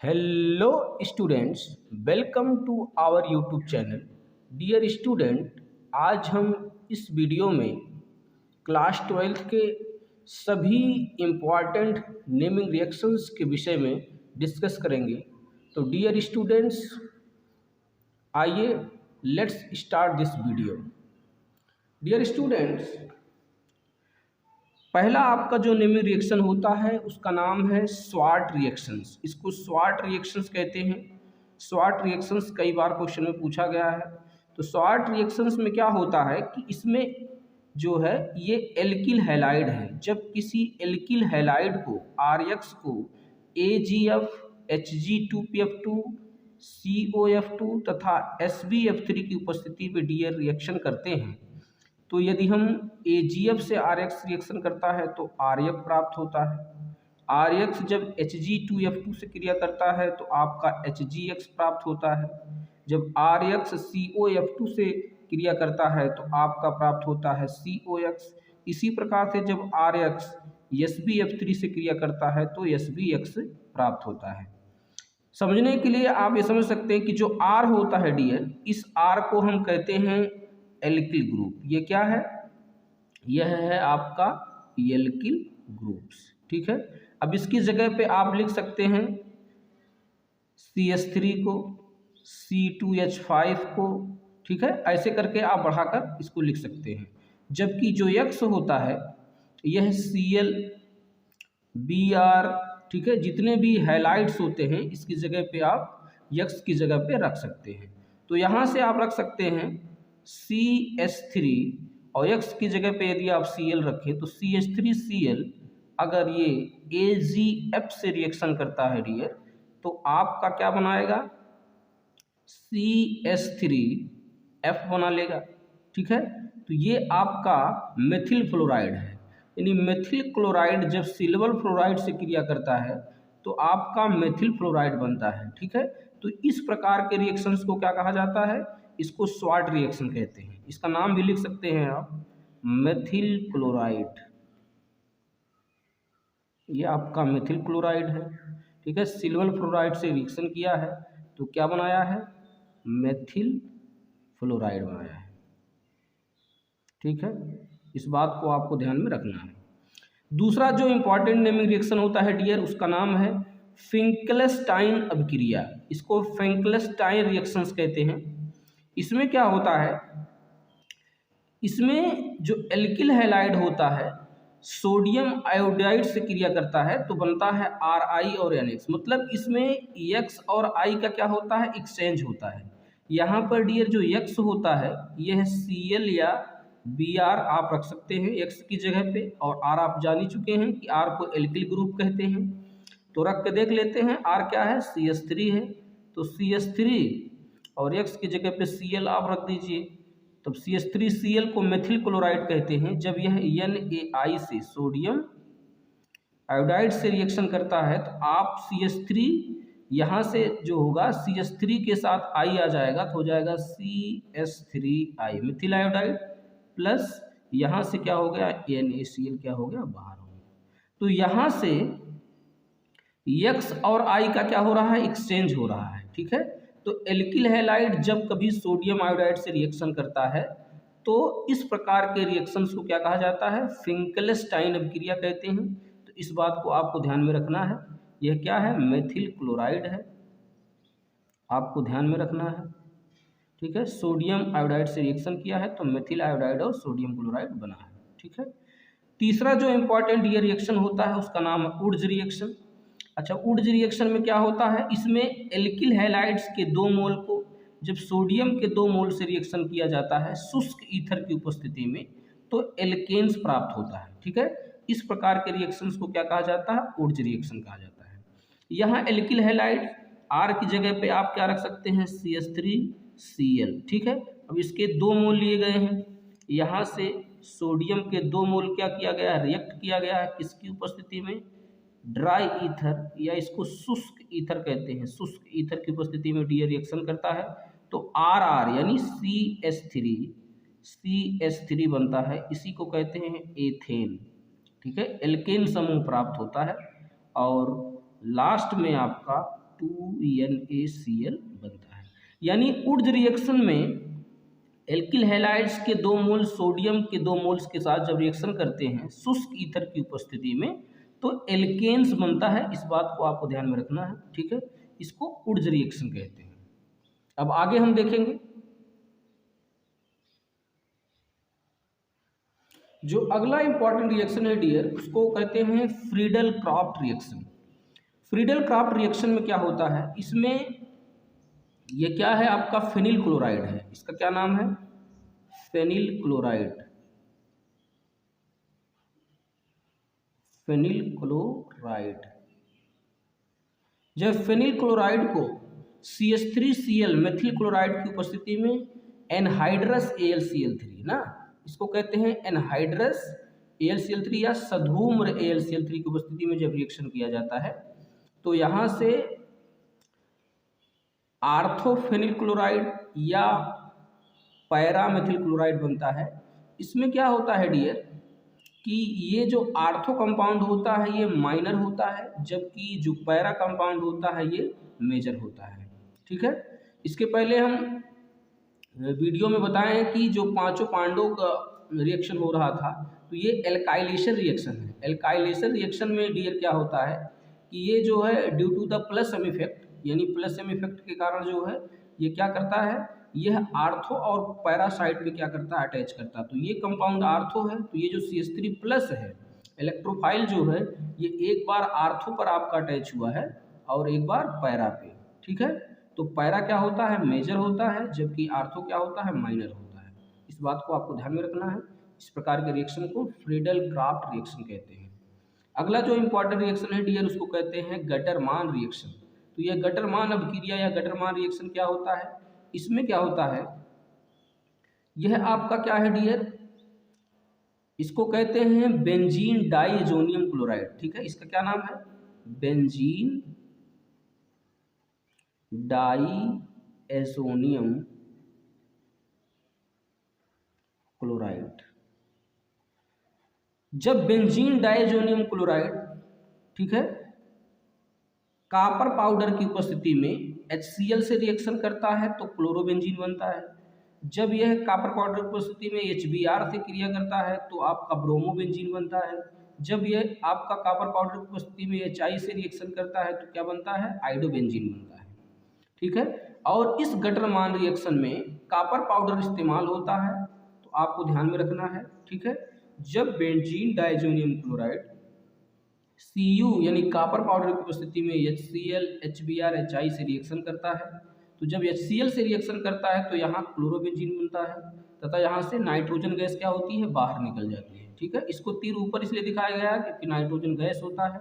Hello students, welcome to our YouTube channel. Dear student, आज हम इस वीडियो में क्लास 12th के सभी इम्पॉर्टेंट नेमिंग रिएक्शंस के विषय में डिस्कस करेंगे। तो डियर स्टूडेंट्स, आइए let's start this video. Dear students, पहला आपका जो नेमिंग रिएक्शन होता है उसका नाम है स्वार्ट रिएक्शंस। इसको स्वार्ट रिएक्शंस कहते हैं। स्वार्ट रिएक्शंस कई बार क्वेश्चन में पूछा गया है। तो स्वार्ट रिएक्शंस में क्या होता है कि इसमें जो है ये एल्किल हैलाइड है। जब किसी एल्किल हैलाइड को RX को AgF, Hg2PF2, COF2 तथा SbF3 की उपस्थिति में डियर रिएक्शन करते हैं, तो यदि हम AgF से RX रिएक्शन करता है तो RF प्राप्त होता है। RX जब Hg2F2 से क्रिया करता है तो आपका HgX प्राप्त होता है। जब RX COF2 से क्रिया करता है तो आपका प्राप्त होता है COX। इसी प्रकार से जब RX SbF3 से क्रिया करता है तो SbX प्राप्त होता है। समझने के लिए आप ये समझ सकते हैं कि जो R होता है डियर, इस R को हम कहते हैं एल्किल ग्रुप। ये क्या है? यह है आपका एल्किल ग्रुप्स। ठीक है, अब इसकी जगह पे आप लिख सकते हैं CH3 को, C2H5 को। ठीक है, ऐसे करके आप बढ़ाकर इसको लिख सकते हैं। जबकि जो X होता है यह Cl, Br, ठीक है, जितने भी हैलाइड्स होते हैं इसकी जगह पे आप X की जगह पे रख सकते हैं। तो यहाँ से आप रख सकते हैं CH3 और X की जगह पे यदि आप Cl रखें तो CH3Cl अगर ये AgF से रिएक्शन करता है डियर, तो आपका क्या बनाएगा? CH3F बना लेगा। ठीक है, तो ये आपका मेथिल फ्लोराइड है। यानी मेथिल क्लोराइड जब सिल्वर फ्लोराइड से क्रिया करता है तो आपका मेथिल फ्लोराइड बनता है। ठीक है, तो इस प्रकार के रिएक्शंस को क्या कहा जाता है? इसको स्वार्ट रिएक्शन कहते हैं। इसका नाम भी लिख सकते हैं आप, मेथिल क्लोराइड। ये आपका मेथिल क्लोराइड है। ठीक है, सिल्वर फ्लोराइड से रिएक्शन किया है तो क्या बनाया है? मेथिल फ्लोराइड बनाया है। ठीक है, इस बात को आपको ध्यान में रखना है। दूसरा जो इंपॉर्टेंट नेमिंग रिएक्शन होता है डियर, उसका नाम है फिंकलेस्टाइन अभिक्रिया। इसको फिंकलेस्टाइन रिएक्शंस कहते हैं। इसमें क्या होता है? इसमें जो एल्किल हैलाइड होता है सोडियम आयोडाइड से क्रिया करता है तो बनता है Ri और NX। मतलब इसमें X और I का क्या होता है? एक्सचेंज होता है। यहाँ पर डियर जो X होता है यह Cl या Br आप रख सकते हैं X की जगह पे, और R आप जान ही चुके हैं कि R को एल्किल ग्रुप कहते हैं। तो रख के देख लेते हैं। R क्या है? CH3 है, तो CH3 और X की जगह पे Cl आप रख दीजिए। तब CH3Cl को मेथिल क्लोराइड कहते हैं। जब यह NaI से सोडियम आयोडाइड से रिएक्शन करता है तो आप CH3 यहाँ से जो होगा CH3 के साथ I आ जाएगा तो हो जाएगा CH3I मेथिल आयोडाइड, प्लस यहाँ से क्या हो गया? NaCl क्या हो गया? बाहर हो गया। तो यहाँ से X और I का क्या हो रहा है? एक्सचेंज हो रहा है। ठीक है, तो एल्किल हैलाइड जब कभी सोडियम आयोडाइड से रिएक्शन करता है तो इस प्रकार के रिएक्शंस को क्या कहा जाता है? फिंकलेस्टाइन अभिक्रिया कहते हैं। तो इस बात को आपको ध्यान में रखना है। यह क्या है? मेथिल क्लोराइड है, आपको ध्यान में रखना है। ठीक है, सोडियम आयोडाइड से रिएक्शन किया है तो मेथिल आयोडाइड और सोडियम क्लोराइड बना है। ठीक है, तीसरा जो इंपॉर्टेंट ये रिएक्शन होता है उसका नाम है उड्ज रिएक्शन। अच्छा, उड्ज रिएक्शन में क्या होता है? इसमें एल्किल हैलाइड्स के 2 मोल को जब सोडियम के 2 मोल से रिएक्शन किया जाता है शुष्क ईथर की उपस्थिति में तो एल्केन्स प्राप्त होता है। ठीक है, इस प्रकार के रिएक्शंस को क्या कहा जाता है? उड्ज रिएक्शन कहा जाता है। यहाँ एल्किल हैलाइड R की जगह पे आप क्या रख सकते हैं? CH3Cl। ठीक है, अब इसके 2 मोल लिए गए हैं। यहाँ से सोडियम के 2 मोल क्या किया गया है? रिएक्ट किया गया है किसकी उपस्थिति में? ड्राई ईथर, या इसको शुष्क ईथर कहते हैं। शुष्क ईथर की उपस्थिति में डी रिएक्शन करता है तो RR यानी CH3 बनता है। इसी को कहते हैं एथेन। ठीक है, एल्केन समूह प्राप्त होता है। और लास्ट में आपका 2NaCl बनता है। यानी ऊर्ज रिएक्शन में एल्किल हैलाइड्स के 2 मोल सोडियम के 2 मोल्स के साथ जब रिएक्शन करते हैं शुष्क ईथर की उपस्थिति में तो एल्केन्स बनता है। इस बात को आपको ध्यान में रखना है, ठीक है। इसको ऊर्ज रिएक्शन कहते हैं। अब आगे हम देखेंगे जो अगला इंपॉर्टेंट रिएक्शन है डियर, उसको कहते हैं Friedel craft reaction. Friedel craft reaction में क्या होता है, इसमें ये क्या है आपका फेनिल क्लोराइड है। इसका क्या नाम है, फेनिल क्लोराइड। Phenyl chloride. जब फेनिल क्लोराइड को CH3Cl मेथिल क्लोराइड की उपस्थिति में एनहाइड्रस AlCl3 ना, इसको कहते हैं एनहाइड्रस AlCl3 या सधूम्र AlCl3 की उपस्थिति में जब रिएक्शन किया जाता है तो यहाँ से आर्थोफेनिल क्लोराइड या पैरामेथिल क्लोराइड बनता है। इसमें क्या होता है डियर कि ये जो आर्थो कंपाउंड होता है ये माइनर होता है, जबकि जो पैरा कंपाउंड होता है ये मेजर होता है, ठीक है। इसके पहले हम वीडियो में बताएं कि जो 5 पांडवों का रिएक्शन हो रहा था तो ये एल्काइलेशन रिएक्शन है। एल्काइलेशन रिएक्शन में डियर क्या होता है कि ये जो है due to the plus M effect, यानी प्लस एम इफेक्ट के कारण जो है ये क्या करता है, यह आर्थो और पैरा साइड पे क्या करता है, अटैच करता है। तो ये कंपाउंड आर्थो है, तो ये जो CH3 प्लस है इलेक्ट्रोफाइल जो है ये एक बार आर्थो पर आपका अटैच हुआ है और एक बार पैरा पे, ठीक है। तो पैरा क्या होता है, मेजर होता है, जबकि आर्थो क्या होता है, माइनर होता है। इस बात को आपको ध्यान में रखना है। इस प्रकार के रिएक्शन को फ्रीडल क्राफ्ट रिएक्शन कहते हैं। अगला जो इंपॉर्टेंट रिएक्शन है डियर उसको कहते हैं गटरमान रिएक्शन। तो यह गटरमान अभिक्रिया या गटरमान रिएक्शन क्या होता है, इसमें क्या होता है, यह आपका क्या है डियर, इसको कहते हैं बेंजीन डाइएजोनियम क्लोराइड, ठीक है। इसका क्या नाम है, बेंजीन डाइएजोनियम क्लोराइड। जब बेंजीन डाइएजोनियम क्लोराइड, ठीक है, कॉपर पाउडर की उपस्थिति में HCl से रिएक्शन करता है तो क्लोरोबेंजीन बनता है। जब यह कॉपर पाउडर की उपस्थिति में HBr से क्रिया करता है तो आपका ब्रोमोबेंजीन बनता है। जब यह आपका कॉपर पाउडर की उपस्थिति में HI से रिएक्शन करता है तो क्या बनता है, आइडोबेंजीन बनता है, ठीक है। और इस गटरमान रिएक्शन में कॉपर पाउडर इस्तेमाल होता है, तो आपको ध्यान में रखना है, ठीक है। जब बेंजीन डाइएजोनियम क्लोराइड Cu यानी कॉपर पाउडर की उपस्थिति में HCl, HBr, HI से रिएक्शन करता है, तो जब HCl से रिएक्शन करता है तो यहाँ क्लोरोबेंजीन बनता है तथा यहाँ से नाइट्रोजन गैस क्या होती है, बाहर निकल जाती है, ठीक है। इसको तीर ऊपर इसलिए दिखाया गया है क्योंकि नाइट्रोजन गैस होता है,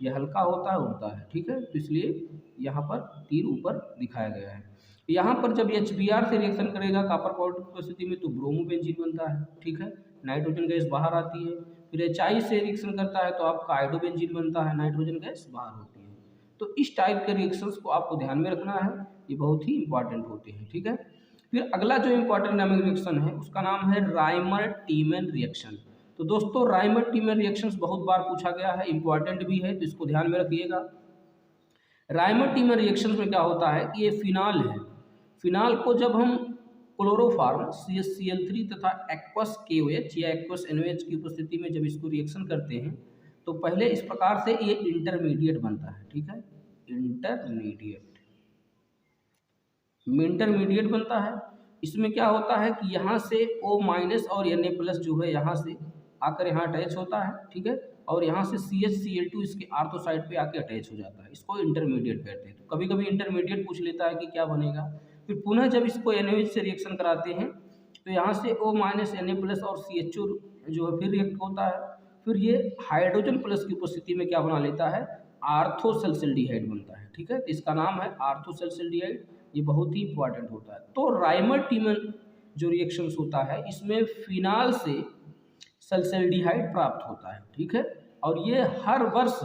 यह हल्का होता है, उड़ता है, ठीक है, तो इसलिए यहाँ पर तीर ऊपर दिखाया गया है। यहाँ पर जब HBr से रिएक्शन करेगा कॉपर पाउडर की उपस्थिति में तो ब्रोमोबेंजीन बनता है, ठीक है, नाइट्रोजन गैस बाहर आती है। फिर HI से रिएक्शन करता है तो आपका आइडोबेंजीन बनता है, नाइट्रोजन गैस बाहर होती है। तो इस टाइप के रिएक्शंस को आपको ध्यान में रखना है, ये बहुत ही इंपॉर्टेंट होते हैं, ठीक है। फिर अगला जो इंपॉर्टेंट नामक रिएक्शन है उसका नाम है राइमर टीमन रिएक्शन। तो दोस्तों राइमर टीमन रिएक्शंस बहुत बार पूछा गया है, इंपॉर्टेंट भी है, तो इसको ध्यान में रखिएगा। राइमर टीमन रिएक्शंस में क्या होता है कि ये फिनाल है। फिनाल को जब हम क्लोरोफॉर्म CHCl3 तथा एक्वस KOH या एक्वस NOH की उपस्थिति में जब इसको रिएक्शन करते हैं तो पहले इस प्रकार से ये इंटरमीडिएट बनता है, ठीक है, इंटरमीडिएट बनता है। इसमें क्या होता है कि यहाँ से O- और Na+ जो है यहाँ से आकर यहाँ अटैच होता है, ठीक है, और यहाँ से CHCl2 इसके आर्थो साइड पे आके अटैच हो जाता है, इसको इंटरमीडिएट कहते हैं। तो कभी कभी इंटरमीडिएट पूछ लेता है कि क्या बनेगा। फिर पुनः जब इसको NaOH से रिएक्शन कराते हैं तो यहाँ से O- Na+ और CHO जो है फिर रिएक्ट होता है। फिर ये हाइड्रोजन प्लस की उपस्थिति में क्या बना लेता है, आर्थोसल्सिल्डिहाइड बनता है, ठीक है, तो इसका नाम है आर्थोसल्सिल्डिहाइड। ये बहुत ही इंपॉर्टेंट होता है। तो राइमर टीमन जो रिएक्शंस होता है इसमें फिनाल से सल्सिल्डिहाइड प्राप्त होता है, ठीक है, और ये हर वर्ष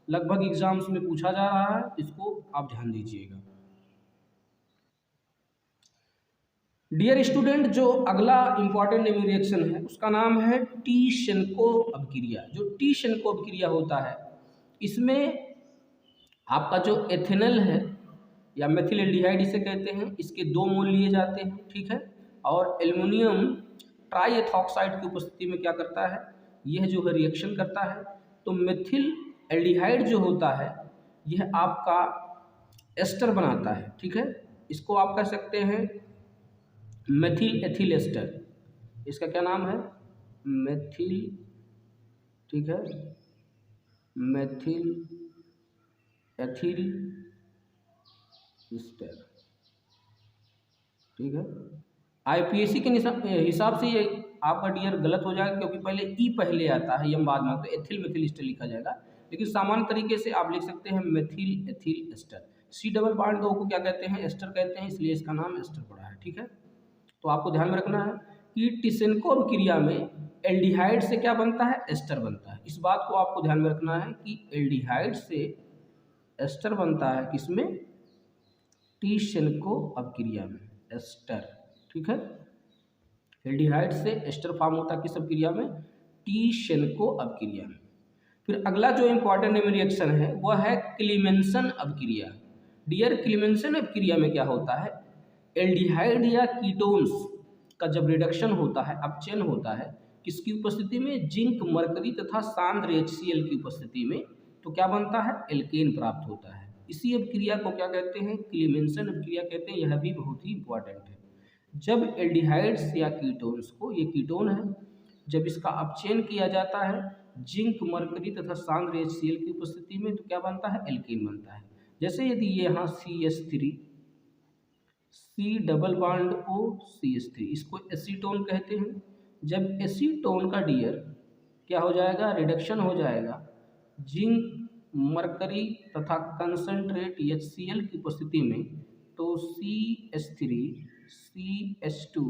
लगभग एग्जाम्स में पूछा जा रहा है, इसको आप ध्यान दीजिएगा। डियर स्टूडेंट, जो अगला इंपॉर्टेंट रिएक्शन है उसका नाम है टी-शेन्को अभिक्रिया। जो टी-शेन्को अभिक्रिया होता है इसमें आपका जो एथेनल है या मेथिल एल्डिहाइड इसे कहते हैं, इसके 2 मोल लिए जाते हैं, ठीक है। और एल्युमिनियम ट्राईएथॉक्साइड की उपस्थिति में क्या करता है, यह जो है रिएक्शन करता है। तो मेथिल एल्डिहाइड जो होता है यह आपका एस्टर बनाता है, ठीक है। इसको आप कह सकते हैं मेथिल एथिल एस्टर। इसका क्या नाम है, मेथिल, ठीक है, मेथिल एथिल एस्टर, ठीक है। आईपीएसी के हिसाब से ये आपका डियर गलत हो जाएगा, क्योंकि पहले ई पहले आता है, यम बाद में, तो एथिल मेथिल एस्टर लिखा जाएगा। लेकिन सामान्य तरीके से आप लिख सकते हैं methyl ethyl ester. C double bond दो को क्या कहते हैं, एस्टर कहते हैं, इसलिए इसका नाम एस्टर पड़ा है, ठीक है। तो आपको ध्यान में रखना है कि टिसेनको अभिक्रिया में एल्डिहाइड से क्या बनता है, एस्टर बनता है। इस बात को आपको ध्यान में रखना है कि एल्डिहाइड से एस्टर बनता है, किसमें, टिसेनको अभिक्रिया में, एस्टर, ठीक है। एल्डिहाइड से एस्टर फॉर्म होता है किस अभिक्रिया में, टिसेनको अभिक्रिया में। फिर अगला जो इंपॉर्टेंट नेम रिएक्शन है वह है क्लीमेंसन अभिक्रिया। डियर, क्लीमेंसन अभिक्रिया में क्या होता है, एल्डिहाइड या कीटोन्स का जब रिडक्शन होता है, अपचयन होता है, किसकी उपस्थिति में, जिंक मरकरी तथा सांद्र HCl की उपस्थिति में, तो क्या बनता है, एल्केन प्राप्त होता है। इसी अभिक्रिया को क्या कहते हैं, क्लीमेंसन अभिक्रिया कहते हैं। यह भी बहुत ही इंपॉर्टेंट है। जब एल्डिहाइड्स या कीटोन्स को, ये कीटोन है, जब इसका अपचयन किया जाता है जिंक मरकरी तथा सांद्र HCl की उपस्थिति में, तो क्या बनता है, एल्केन बनता है। जैसे यदि ये यहाँ CH3, C double bond O CH3, इसको एसीटोन कहते हैं। जब एसीटोन का डियर क्या हो जाएगा, रिडक्शन हो जाएगा जिंक मरकरी तथा कंसंट्रेट HCl की उपस्थिति में, तो CH3 CH2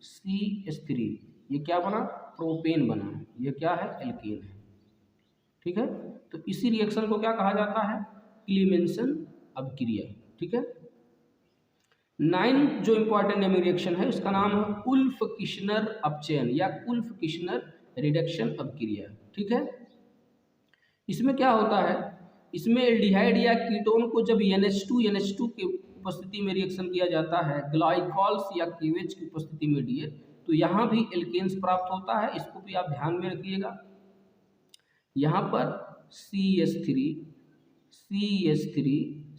CH3 ये क्या बना, प्रोपेन बना, ये क्या है, एल्केन है, ठीक है। तो इसी रिएक्शन को क्या कहा जाता है, क्लीमेंसन अभिक्रिया, ठीक है। 9 जो इंपॉर्टेंट नेम रिएक्शन है उसका नाम है उल्फ किश्नर अपचयन या उल्फ किश्नर रिडक्शन अभिक्रिया, ठीक है। इसमें क्या होता है, इसमें एल्डिहाइड या कीटोन को जब NH2 की उपस्थिति में रिएक्शन किया जाता है ग्लाइकॉल्स या क्लीवेज की उपस्थिति में डियर, तो यहाँ भी एल्केन्स प्राप्त होता है। इसको भी आप ध्यान में रखिएगा। यहाँ पर CH3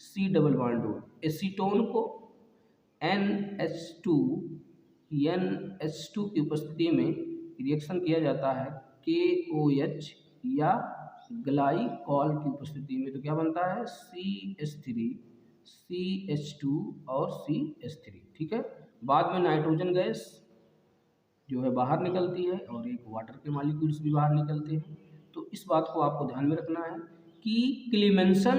C double bond O, acetone को NH2 की उपस्थिति में रिएक्शन किया जाता है KOH या ग्लाइकॉल की उपस्थिति में, तो क्या बनता है, CH3 CH2 और CH3, ठीक है। बाद में नाइट्रोजन गैस जो है बाहर निकलती है और एक वाटर के मॉलिक्यूल्स भी बाहर निकलते हैं। तो इस बात को आपको ध्यान में रखना है कि क्लीमेंसन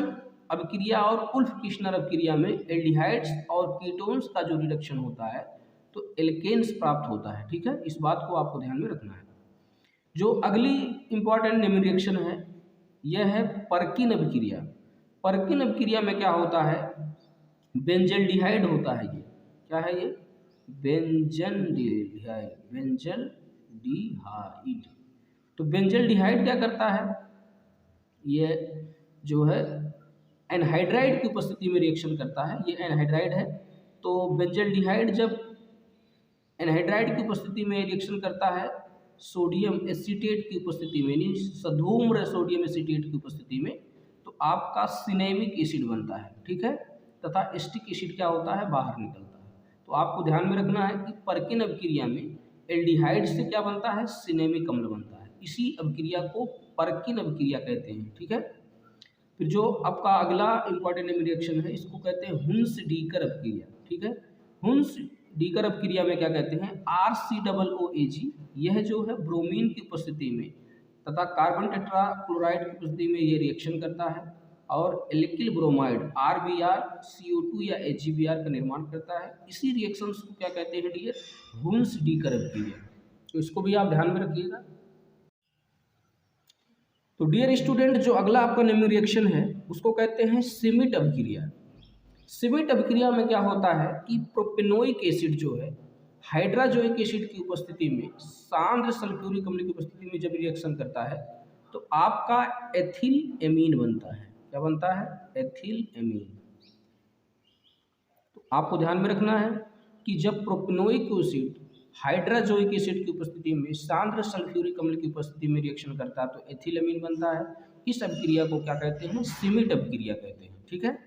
अभिक्रिया और उल्फ किश्नर अभिक्रिया में एल्डिहाइड्स और कीटोन्स का जो रिडक्शन होता है तो एल्केन्स प्राप्त होता है, ठीक है। इस बात को आपको ध्यान में रखना है। जो अगली इंपॉर्टेंट नेम रिएक्शन है यह है पर्किन अभिक्रिया। पर्किन अभिक्रिया में क्या होता है, बेंजल्डिहाइड होता है। ये क्या है, ये बेंजल्डिहाइड, बेंजल्डिहाइड। तो बेंजल्डिहाइड क्या करता है, ये जो है एनहाइड्राइड की उपस्थिति में रिएक्शन करता है। ये एनहाइड्राइड है। तो बेंजल्डिहाइड जब एनहाइड्राइड की उपस्थिति में रिएक्शन करता है सोडियम एसीटेट की उपस्थिति में, यानी सधूम्र सोडियम एसीटेट की उपस्थिति में, तो आपका सिनेमिक एसिड बनता है, ठीक है, तथा एस्टिक एसिड क्या होता है, बाहर निकलता है। तो आपको ध्यान में रखना है कि पर्किन अभिक्रिया में एल्डिहाइड से क्या बनता है, सिनेमिक अम्ल बनता है। इसी अभिक्रिया को पर्किन अभिक्रिया कहते हैं, ठीक है। फिर जो आपका अगला इंपॉर्टेंट रिएक्शन है इसको कहते हैं हुन्स डीकर अभिक्रिया, ठीक है। हुन्स डीकर अभिक्रिया में क्या कहते हैं, RCOOAG, यह जो है ब्रोमीन की उपस्थिति में तथा कार्बन टेट्रा क्लोराइड की उपस्थिति में ये रिएक्शन करता है और एल्किल ब्रोमाइड RBr CO2 या HGBr का निर्माण करता है। इसी रिएक्शन को क्या कहते हैं डियर, हुन्स डीकर अभिक्रिया। तो इसको भी आप ध्यान में रखिएगा। तो डियर स्टूडेंट, जो अगला आपका नेम रिएक्शन है उसको कहते हैं सिमिट अभिक्रिया। सिमिट अभिक्रिया में क्या होता है कि प्रोपेनोइक एसिड जो है हाइड्राजोइक एसिड की उपस्थिति में सांद्र सल्फ्यूरिक अम्ल की उपस्थिति में जब रिएक्शन करता है तो आपका एथिल एमीन बनता है, क्या बनता है, एथिल एमीन। तो आपको ध्यान में रखना है कि जब प्रोपेनोइक एसिड हाइड्राजोइक एसिड की उपस्थिति में सांद्र सल्फ्यूरिक अम्ल की उपस्थिति में रिएक्शन करता है तो एथिल एमीन बनता है। इस अभिक्रिया को क्या कहते हैं, सिमिट अभिक्रिया कहते हैं। ठीक है,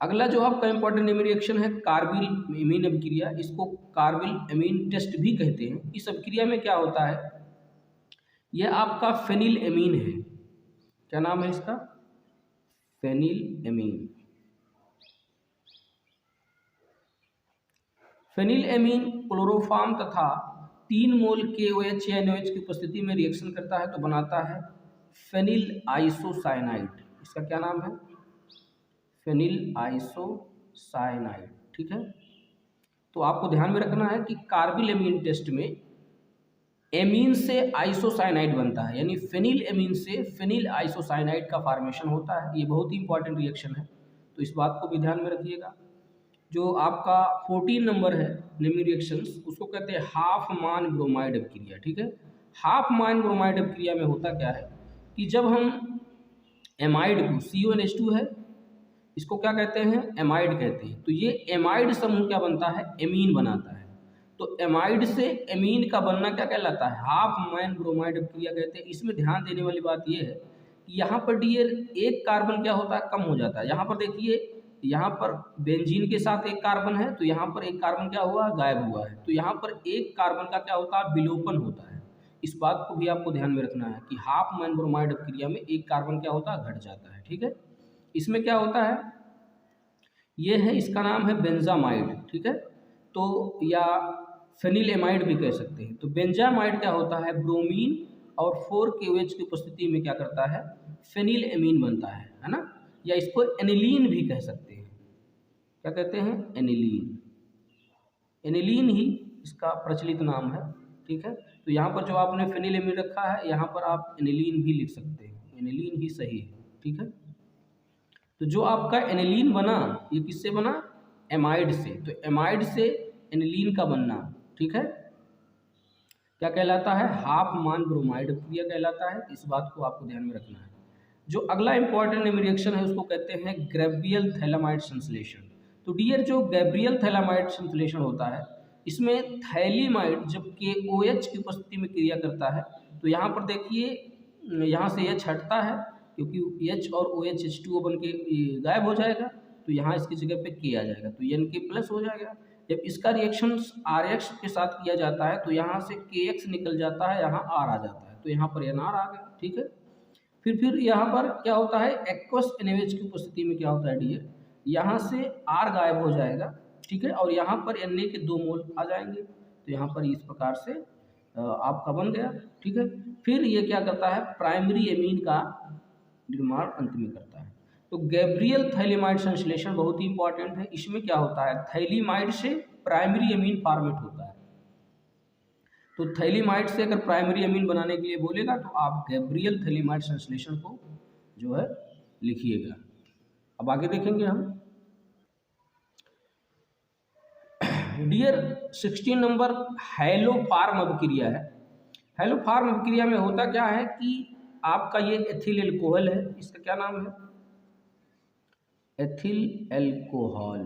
अगला जो आपका इंपॉर्टेंट एमीन रिएक्शन है कार्बिल एमीन अभिक्रिया, इसको कार्बिल एमीन टेस्ट भी कहते हैं। इस अभिक्रिया में क्या होता है, यह आपका फेनिल एमीन है। क्या नाम है इसका, phenyl amine. Phenyl amine chloroform तथा 3 मोल KOH या NOH की उपस्थिति में रिएक्शन करता है तो बनाता है फेनिल आइसोसाइनाइड। इसका क्या नाम है, फेनिल आइसोसाइनाइड। ठीक है, तो आपको ध्यान में रखना है कि कार्बिल एमीन टेस्ट में एमीन से आइसोसाइनाइड बनता है, यानी फेनिल एमीन से फेनिल आइसोसाइनाइड का फॉर्मेशन होता है। ये बहुत ही इंपॉर्टेंट रिएक्शन है, तो इस बात को भी ध्यान में रखिएगा। जो आपका 14 नंबर है नेमी रिएक्शंस, उसको कहते हैं हाफ मान ब्रोमाइड अभिक्रिया। ठीक है, हाफ मान ब्रोमाइड अभिक्रिया में होता क्या है कि जब हम एमाइड को, CONH2 है, इसको क्या कहते हैं, एमाइड कहते हैं, तो ये एमाइड समूह क्या बनता है, एमीन बनाता है। तो एमाइड से एमीन का बनना क्या कहलाता है, हाफ मान ब्रोमाइड अभिक्रिया कहते हैं। इसमें ध्यान देने वाली बात यह है कि यहाँ पर डियर एक कार्बन क्या होता है, कम हो जाता है। यहाँ पर देखिए, यहाँ पर बेंजीन के साथ एक कार्बन है तो यहाँ पर एक कार्बन क्या हुआ, गायब हुआ है। तो यहाँ पर एक कार्बन का क्या होता है, विलोपन होता है। इस बात को भी आपको ध्यान में रखना है कि हाफ मान ब्रोमाइड अभिक्रिया में एक कार्बन क्या होता है, घट जाता है। ठीक है, इसमें क्या होता है, ये है, इसका नाम है बेंजामाइड। ठीक है, तो या फेनिल एमाइड भी कह सकते हैं। तो बेंजामाइड क्या होता है, ब्रोमीन और 4 KOH की उपस्थिति में क्या करता है, फेनिल एमीन बनता है ना, या इसको एनिलीन भी कह सकते हैं। क्या कहते हैं, एनिलीन। एनिलीन ही इसका प्रचलित नाम है। ठीक है, तो यहाँ पर जो आपने फेनिल एमीन रखा है, यहाँ पर आप एनिलीन भी लिख सकते हैं, एनिलीन ही सही है। ठीक है, तो जो आपका एनिलीन बना, ये किससे बना, एमाइड से। तो एमाइड से एनिलीन का बनना, ठीक है, क्या कहलाता है, हाफ मान ब्रोमाइड अभिक्रिया कहलाता है। इस बात को आपको ध्यान में रखना है। जो अगला इंपॉर्टेंट नेमी रिएक्शन है उसको कहते हैं गैब्रियल थैलामाइड संश्लेषण। तो डियर जो गैब्रियल थैलामाइड संश्लेषण होता है, इसमें थैलीमाइड जब KOH की उपस्थिति में क्रिया करता है तो यहाँ पर देखिए, यहाँ से H हटता है क्योंकि H और OH H2O बन के गायब हो जाएगा, तो यहाँ इसकी जगह पे K आ जाएगा, तो NK+ हो जाएगा। जब इसका रिएक्शन RH के साथ किया जाता है तो यहाँ से KX निकल जाता है, यहाँ R आ जाता है, तो यहाँ पर NR आ गया। ठीक है, फिर यहाँ पर क्या होता है, एक्वस NaOH की उपस्थिति में क्या होता है डियर, यहाँ से R गायब हो जाएगा। ठीक है, और यहाँ पर Na के 2 मोल आ जाएंगे, तो यहाँ पर इस प्रकार से आपका बन गया। ठीक है, फिर ये क्या करता है, प्राइमरी एमीन का निर्माण अंत में करता है। तो गैब्रियल थैलीमाइड संश्लेषण बहुत ही इंपॉर्टेंट है। इसमें क्या होता है, थैलीमाइड से प्राइमरी एमीन फॉर्मेट होता है। तो थैलीमाइड से अगर प्राइमरी एमीन बनाने के लिए बोलेगा तो आप गैब्रियल थैलीमाइड संश्लेषण को जो है लिखिएगा। अब आगे देखेंगे हम। डियर 16 नंबर हैलोफॉर्म अभिक्रिया है। हैलोफॉर्म अभिक्रिया में होता क्या है कि आपका ये एथिल एल्कोहल है, इसका क्या नाम है, एथिल एल्कोहल।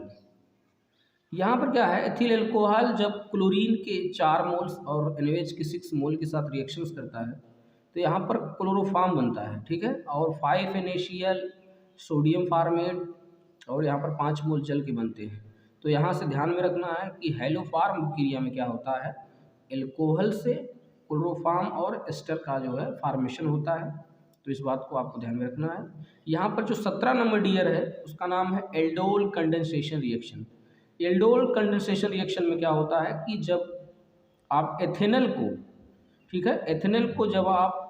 यहाँ पर क्या है, एथिल एल्कोहल जब क्लोरीन के 4 मोल्स और NaOH के 6 मोल के साथ रिएक्शंस करता है तो यहाँ पर क्लोरोफॉर्म बनता है। ठीक है, और 5 NaCl सोडियम फॉर्मेट और यहाँ पर 5 मोल जल के बनते हैं। तो यहाँ से ध्यान में रखना है कि हैलोफॉर्म अभिक्रिया में क्या होता है, एल्कोहल से क्लोरोफॉर्म और एस्टर का जो है फॉर्मेशन होता है। तो इस बात को आपको ध्यान में रखना है। यहाँ पर जो 17 नंबर डियर है उसका नाम है aldol condensation reaction. Aldol condensation reaction में क्या होता है कि जब आप एथेनल को, ठीक है, एथेनल को जब आप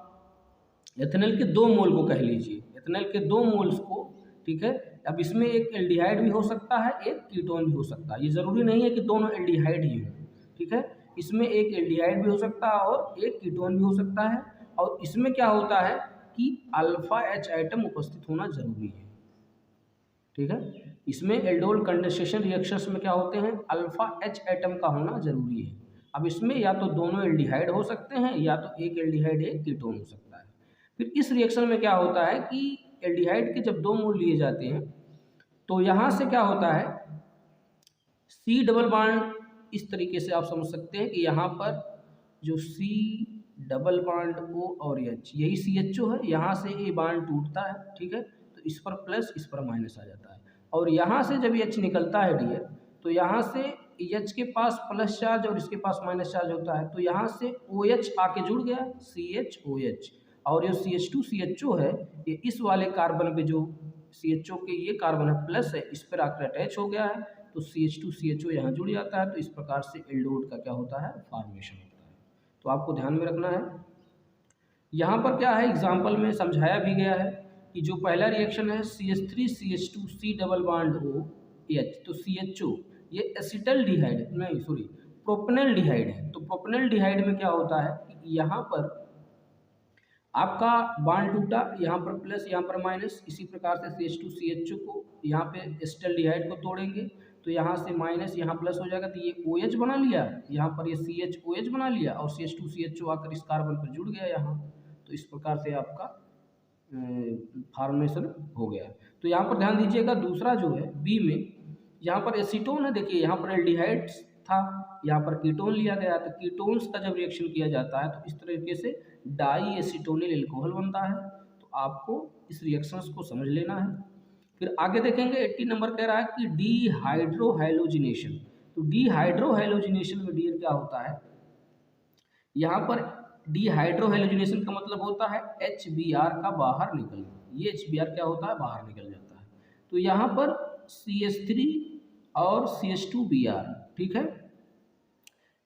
एथेनल के 2 मोल को कह लीजिए, एथेनल के 2 मोल्स को, ठीक है, अब इसमें एक एल्डिहाइड भी हो सकता है, एक कीटोन भी हो सकता है। ये ज़रूरी नहीं है कि दोनों एल्डिहाइड ही हो। ठीक है, इसमें एक एल्डिहाइड भी हो सकता है और एक कीटोन भी हो सकता है। और इसमें क्या होता है कि अल्फा H आइटम उपस्थित होना जरूरी है। ठीक है, इसमें एल्डोल कंडेंसेशन रिएक्शंस में क्या होते हैं, अल्फा H आइटम का होना जरूरी है। अब इसमें या तो दोनों एल्डिहाइड हो सकते हैं या तो एक एल्डिहाइड एक कीटोन हो सकता है। फिर इस रिएक्शन में क्या होता है कि एल्डिहाइड के जब 2 मोल लिए जाते हैं तो यहाँ से क्या होता है, C डबल बॉन्ड इस तरीके से आप समझ सकते हैं कि यहाँ पर जो C डबल बॉन्ड O और H, यही CHO है, यहाँ से ये बॉन्ड टूटता है, ठीक है, तो इस पर प्लस इस पर माइनस आ जाता है। और यहाँ से जब H निकलता है डियर, तो यहाँ से H के पास प्लस चार्ज और इसके पास माइनस चार्ज होता है, तो यहाँ से OH आके जुड़ गया CHOH, और ये CH2 CHO है, ये इस वाले कार्बन पे जो CHO के ये कार्बन है प्लस है, इस पर आकर अटैच हो गया है, तो CH2 CHO यहाँ जुड़ जाता है, तो इस प्रकार से एल्डोड का क्या होता है, फॉर्मेशन होता है। तो आपको ध्यान में रखना है। यहाँ पर क्या है, एग्जाम्पल में समझाया भी गया है कि जो पहला रिएक्शन है CH3 CH2 C double bond OH, तो CHO ये एसिटल्डिहाइड नहीं सॉरी प्रोपेनल्डिहाइड है। तो प्रोपेनल्डिहाइड में क्या होता है कि यहाँ पर आपका बॉन्ड टूटा, यहाँ पर प्लस यहाँ पर माइनस, इसी प्रकार से CH2 CHO को यहाँ पे एसिटल्डिहाइड को तोड़ेंगे तो यहाँ से माइनस यहाँ प्लस हो जाएगा, तो ये OH बना लिया, यहाँ पर ये CHOH बना लिया और CH2 CHO आकर इस कार्बन पर जुड़ गया यहाँ, तो इस प्रकार से आपका फॉर्मेशन हो गया। तो यहाँ पर ध्यान दीजिएगा, दूसरा जो है बी में यहाँ पर एसीटोन है, देखिए यहाँ पर एल्डिहाइड था, यहाँ पर कीटोन लिया गया, तो कीटोन्स का जब रिएक्शन किया जाता है तो इस तरीके से डाई एसीटोनिल एल्कोहल बनता है। तो आपको इस रिएक्शंस को समझ लेना है। फिर आगे देखेंगे 80 नंबर कह रहा है कि डीहाइड्रोहाइलोजिनेशन। तो डीहाइड्रोहाइलोजिनेशन में डियर क्या होता है, यहाँ पर डीहाइड्रोहाइलोजिनेशन का मतलब होता है HBr का बाहर निकलना, ये HBr क्या होता है, बाहर निकल जाता है। तो यहाँ पर CH3 और CH2Br, ठीक है,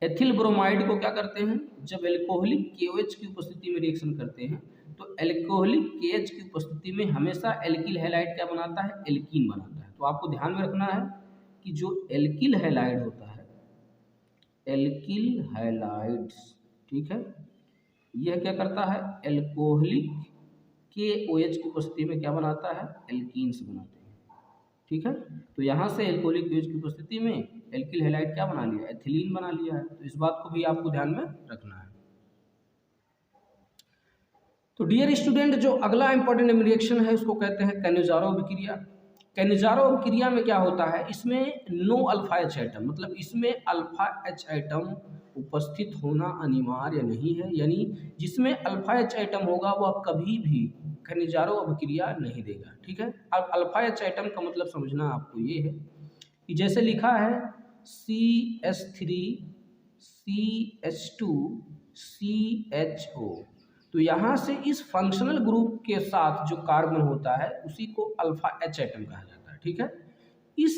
एथिल ब्रोमाइड को क्या करते हैं, जब एल्कोहलिक KOH की उपस्थिति में रिएक्शन करते हैं तो एल्कोहलिक KH की उपस्थिति में हमेशा एल्किल हैलाइड क्या बनाता है, एल्कीन बनाता है। तो आपको ध्यान में रखना है कि जो एल्किल हैलाइड होता है, एल्किल हैलाइड्स, ठीक है, यह क्या करता है, एल्कोहलिक KOH की उपस्थिति में क्या बनाता है, एल्कीन्स बनाते हैं, ठीक है। तो यहाँ से एल्कोहलिक KOH की उपस्थिति में एल्किल हैलाइड क्या बना लिया, एथिलीन बना लिया है। तो इस बात को भी आपको ध्यान में रखना है। तो डियर स्टूडेंट, जो अगला इंपॉर्टेंट रिएक्शन है उसको कहते हैं कैनिजारो अभिक्रिया। कैनिजारो अभिक्रिया में क्या होता है, इसमें नो अल्फा एच आइटम, मतलब इसमें अल्फा एच आइटम उपस्थित होना अनिवार्य नहीं है, यानी जिसमें अल्फा एच आइटम होगा वह कभी भी कैनिजारो अभिक्रिया नहीं देगा, ठीक है। अब अल्फा एच आइटम का मतलब समझना आपको ये है कि जैसे लिखा है CH3 CH2 CHO, तो यहाँ से इस फंक्शनल ग्रुप के साथ जो कार्बन होता है उसी को अल्फा एच आइटम कहा जाता है, ठीक है। इस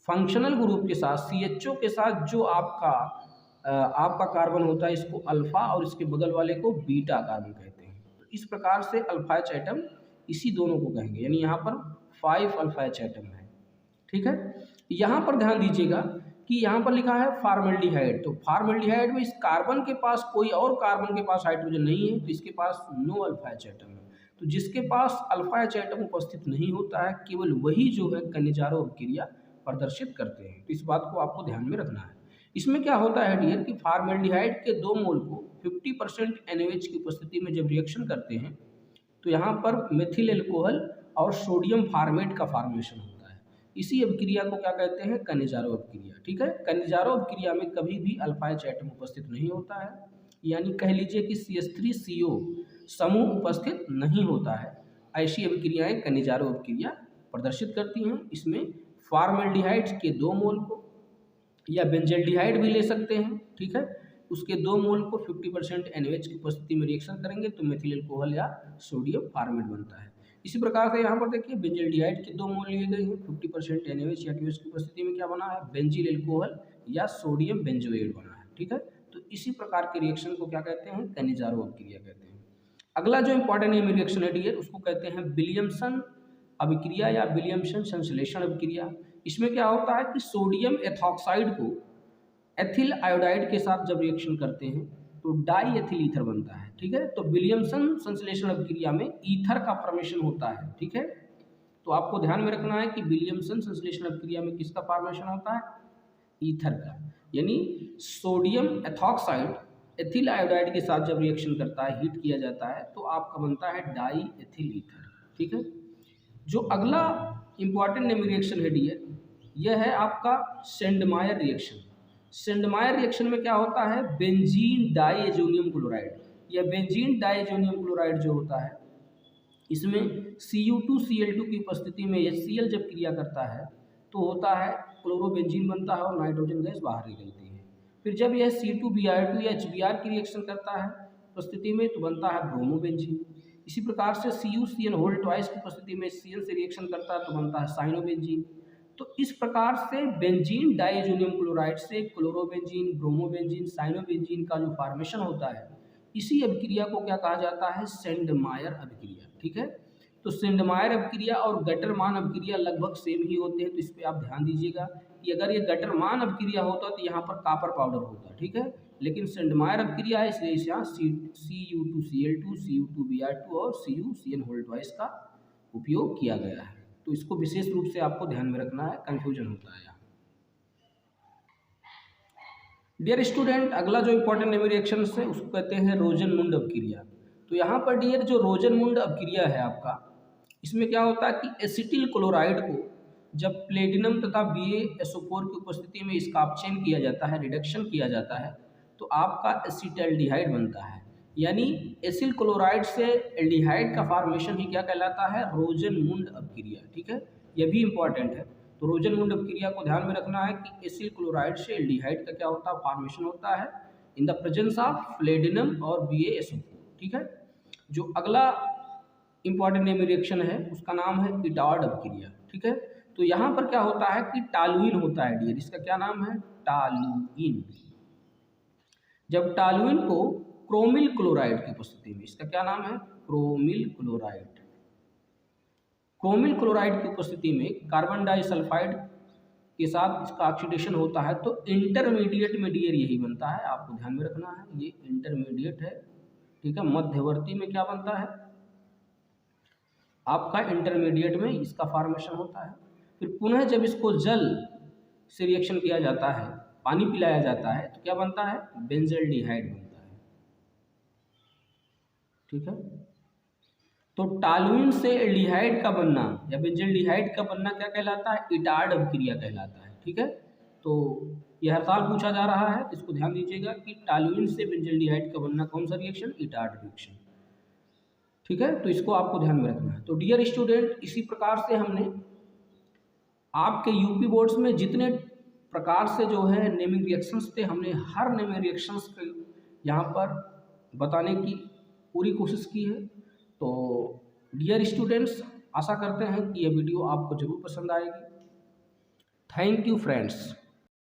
फंक्शनल ग्रुप के साथ CHO के साथ जो आपका कार्बन होता है इसको अल्फा और इसके बगल वाले को बीटा कार्बन कहते हैं। तो इस प्रकार से अल्फा एच आइटम इसी दोनों को कहेंगे, यानी यहाँ पर 5 अल्फा एच आइटम है, ठीक है। यहाँ पर ध्यान दीजिएगा कि यहाँ पर लिखा है फॉर्मल्डिहाइड। तो फॉर्मल्डिहाइड में इस कार्बन के पास कोई और कार्बन के पास हाइड्रोजन नहीं है, तो इसके पास नो अल्फा एच आइटम है। तो जिसके पास अल्फा एच आइटम उपस्थित नहीं होता है केवल वही जो है कैनिजारो अभिक्रिया प्रदर्शित करते हैं। तो इस बात को आपको ध्यान में रखना है। इसमें क्या होता है डियर कि फॉर्मल्डिहाइड के 2 मोल को 50% NaOH की उपस्थिति में जब रिएक्शन करते हैं तो यहाँ पर मेथिल एल्कोहल और सोडियम फॉर्मेट का फॉर्मेशन होता है। इसी अभिक्रिया को क्या कहते हैं, कैनिजारो अभिक्रिया, ठीक है। कैनिजारो अभिक्रिया में कभी भी अल्फा एच आइटम उपस्थित नहीं होता है, यानी कह लीजिए कि CH3CO समूह उपस्थित नहीं होता है। ऐसी अभिक्रियाएं कैनिजारो अभिक्रिया प्रदर्शित करती हैं। इसमें फॉर्मल्डिहाइड के 2 मोल को या बेंजल्डिहाइड भी ले सकते हैं, ठीक है, उसके 2 मोल को 50% NaOH की उपस्थिति में रिएक्शन करेंगे तो मेथिल एल्कोहल या सोडियम फॉर्मेट बनता है। इसी प्रकार से यहाँ पर देखिए बेंजल्डिहाइड के 2 मोल लिए गए हैं, 50% NaOH या TOH की उपस्थिति में क्या बना है, बेंजिल एल्कोहल या सोडियम बेंजोएट बना है, ठीक है। तो इसी प्रकार के रिएक्शन को क्या कहते हैं, कैनिजारो अभिक्रिया कहते हैं। अगला जो इंपॉर्टेंट रिएक्शन है डियर उसको कहते हैं विलियमसन अभिक्रिया या विलियमसन संश्लेषण अभिक्रिया। इसमें क्या होता है कि सोडियम एथॉक्साइड को एथिल आयोडाइड के साथ जब रिएक्शन करते हैं तो डाई एथिल ईथर बनता है, ठीक है। तो विलियमसन संश्लेषण अभिक्रिया में ईथर का फॉर्मेशन होता है, ठीक है। तो आपको ध्यान में रखना है कि विलियमसन संश्लेषण अभिक्रिया में किसका फॉर्मेशन होता है, ईथर का, यानी सोडियम एथॉक्साइड एथिल आयोडाइड के साथ जब रिएक्शन करता है, हीट किया जाता है तो आपका बनता है डाई एथिल ईथर, ठीक है। जो अगला इंपॉर्टेंट नेमिंग रिएक्शन है डियर, यह है आपका सेंडमायर रिएक्शन। सेंडमायर रिएक्शन में क्या होता है, बेंजीन डाइएजोनियम क्लोराइड या बेंजीन डाइएजोनियम क्लोराइड जो होता है, इसमें Cu2Cl2 की उपस्थिति में HCl जब क्रिया करता है तो होता है क्लोरोबेंजीन बनता है और नाइट्रोजन गैस बाहर निकलती है। फिर जब यह C2Br2 या HBr की रिएक्शन करता है उपस्थिति में तो बनता है ब्रोमोबेंजीन। इसी प्रकार से CuCN होल ट्वाइस की उपस्थिति में Cl से रिएक्शन करता है तो बनता है साइनोबेंजीन। तो इस प्रकार से बेंजीन डाइएजोनियम क्लोराइड से क्लोरोबेंजीन, ब्रोमोबेंजीन, साइनोबेंजीन का जो फॉर्मेशन होता है, इसी अभिक्रिया को क्या कहा जाता है, सेंडमायर अभिक्रिया। ठीक है। तो सेंडमायर अभिक्रिया और गटरमान अभिक्रिया लगभग सेम ही होते हैं, तो इस पर आप ध्यान दीजिएगा कि अगर ये गटरमान अभिक्रिया होता तो यहाँ पर कॉपर पाउडर होता, ठीक है, लेकिन सेंडमायर अभिक्रिया है इसलिए इस यहाँ Cu2Cl2, Cu2Br2 और CuCN होल ट्वाइस का उपयोग किया गया है। तो इसको विशेष रूप से आपको ध्यान में रखना है, कंफ्यूजन होता है यहाँ। डियर स्टूडेंट, अगला जो इंपॉर्टेंट नेमिंग रिएक्शन है उसको कहते हैं रोजन-मुंड अभिक्रिया। तो यहाँ पर डियर जो रोजन-मुंड अभिक्रिया है आपका, इसमें क्या होता है कि एसिटिल क्लोराइड को जब प्लेटिनम तथा BaSO4 की उपस्थिति में इसका अपचयन किया जाता है, रिडक्शन किया जाता है, तो आपका एसिटाल्डिहाइड बनता है। यानी एसिल क्लोराइड से एल्डिहाइड का फॉर्मेशन ही क्या कहलाता है, रोजन-मुंड अभिक्रिया। ठीक है, यह भी इंपॉर्टेंट है। तो रोजन-मुंड अभिक्रिया को ध्यान में रखना है कि एसिल क्लोराइड से एल्डिहाइड का क्या होता है, फॉर्मेशन होता है in the presence of platinum और BaSO4। ठीक है। जो अगला इंपॉर्टेंट नेमिंग रिएक्शन है उसका नाम है इटार्ड अभिक्रिया। ठीक है। तो यहाँ पर क्या होता है कि टालुइन होता है डियर, इसका क्या नाम है, टालुइन। जब टालुइन को क्रोमिल क्लोराइड की उपस्थिति में, इसका क्या नाम है, क्रोमिल क्लोराइड, क्रोमिल क्लोराइड की उपस्थिति में कार्बन डाइसल्फाइड के साथ इसका ऑक्सीडेशन होता है तो इंटरमीडिएट में डियर यही बनता है, आपको ध्यान में रखना है, ये इंटरमीडिएट है। ठीक है। मध्यवर्ती में क्या बनता है आपका, इंटरमीडिएट में इसका फॉर्मेशन होता है। फिर पुनः जब इसको जल से रिएक्शन किया जाता है, पानी पिलाया जाता है, तो क्या बनता है, बेंजल्डिहाइड बनता है। ठीक है। तो टालुइन से एल्डिहाइड का बनना या बेंजल्डिहाइड का बनना क्या कहलाता है, इटार्ड अभिक्रिया कहलाता है। ठीक है। तो यह हर साल पूछा जा रहा है, इसको ध्यान दीजिएगा कि टालुइन से बेंजल्डिहाइड का बनना कौन सा रिएक्शन, इटार्ड रिएक्शन। ठीक है। तो इसको आपको ध्यान में रखना है। तो डियर स्टूडेंट, इसी प्रकार से हमने आपके यूपी बोर्ड्स में जितने प्रकार से जो है नेमिंग रिएक्शंस थे, हमने हर नेमिंग रिएक्शंस के यहाँ पर बताने की पूरी कोशिश की है। तो डियर स्टूडेंट्स, आशा करते हैं कि यह वीडियो आपको ज़रूर पसंद आएगी। Thank you friends.